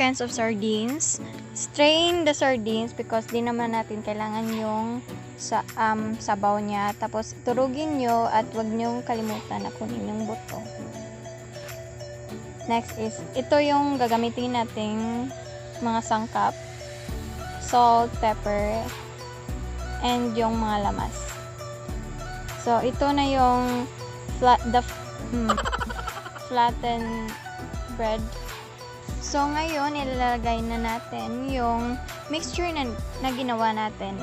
kinds of sardines. Strain the sardines because di naman natin kailangan yung sabaw niya. Tapos turugin nyo at wag nyo kalimutan na kunin yung buto. Next is, ito yung gagamitin nating mga sangkap. Salt, pepper, and yung mga lamas. So, ito na yung flattened bread. So, ngayon, ilalagay na natin yung mixture na ginawa natin.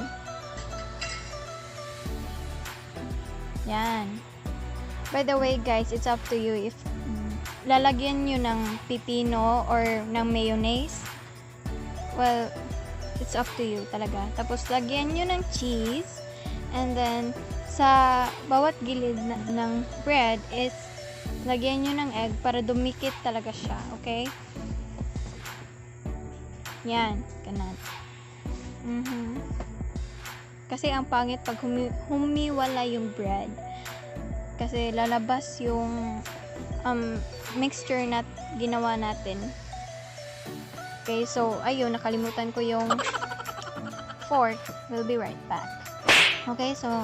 Yan. By the way, guys, it's up to you if lalagyan nyo ng pipino or ng mayonnaise. Well, it's up to you talaga. Tapos, lagyan nyo ng cheese. And then, sa bawat gilid ng bread is lagyan nyo ng egg para dumikit talaga siya. Okay? Yan. Ganun. Kasi ang pangit pag humiwala yung bread. Kasi lalabas yung mixture na ginawa natin. Okay, so ayun, nakalimutan ko yung fork. We'll be right back. Okay, so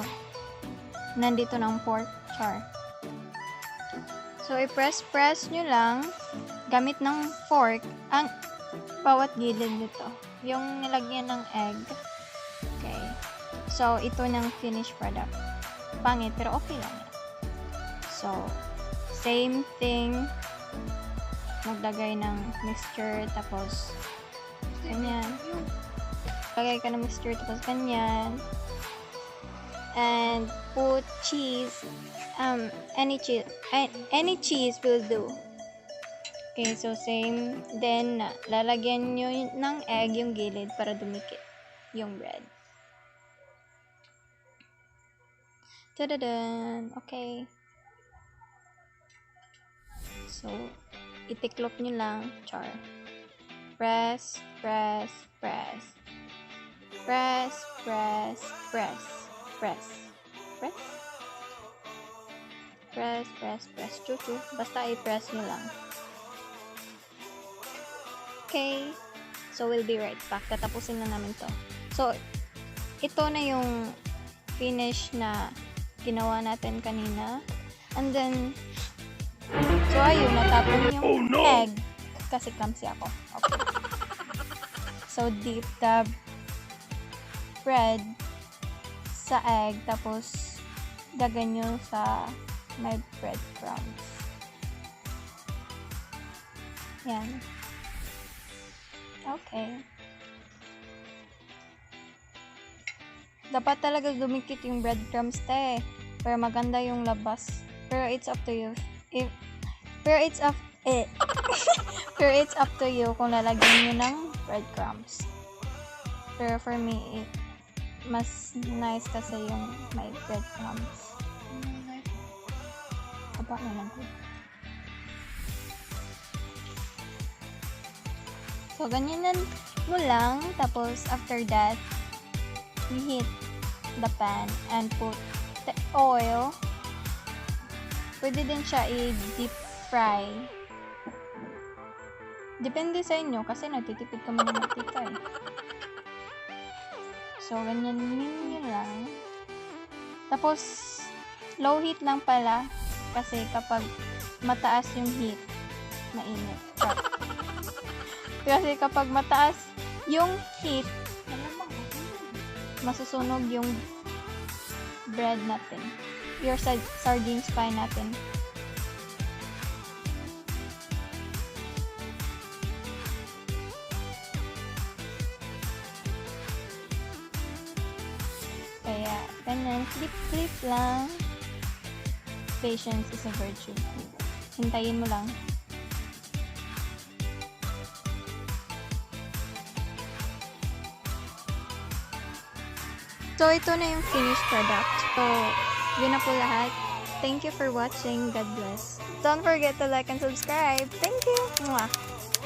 nandito ng pork char. So i-press nyo lang gamit ng fork ang bawat gilid nito. Yung nilagyan ng egg. Okay. So ito ng finished product. Pangit pero okay lang. So same thing, maglagay ng mixture, tapos ganyan, lagay ka ng mixture, tapos ganyan, and put cheese, any cheese will do. Okay, so same, then lalagyan nyo ng egg yung gilid para dumikit yung bread. Tadadan! Okay. So, itiklop nyo lang, char. Press, press, press. Press, press, press. Press. Press. Press, press, press. Chuchu. Basta i-press nyo lang. Okay. So, we'll be right back. Tatapusin na namin to. So, ito na yung finish na ginawa natin kanina. And then, so, ayun, natapon yung egg. Kasi clumsy ako. Okay. So, dip the bread sa egg. Tapos, dagan nyo sa may breadcrumbs. Yan. Okay. Dapat talaga dumikit yung breadcrumbs, te. Pero maganda yung labas. Pero it's up to you. Pero it's up to you kung lalagyan nyo ng breadcrumbs. Pero for me, mas nice kasi yung may breadcrumbs. Aba na lang ko. So, ganyan mo lang. Tapos, after that, heat the pan and put the oil. Pwede din siya i-deep fry. Depende sa inyo kasi nagtitipid kami ng tita eh. So, ganyan nyo lang. Tapos, low heat lang pala kasi kapag mataas yung heat, mainit. Kasi kapag mataas yung heat, masusunog yung bread natin. Your sardines pie natin. Kaya, ganyan, flip lang. Patience is a virtue. Hintayin mo lang. So, ito na yung finished product. So, yun na po lahat. Thank you for watching. God bless. Don't forget to like and subscribe. Thank you! Mwah!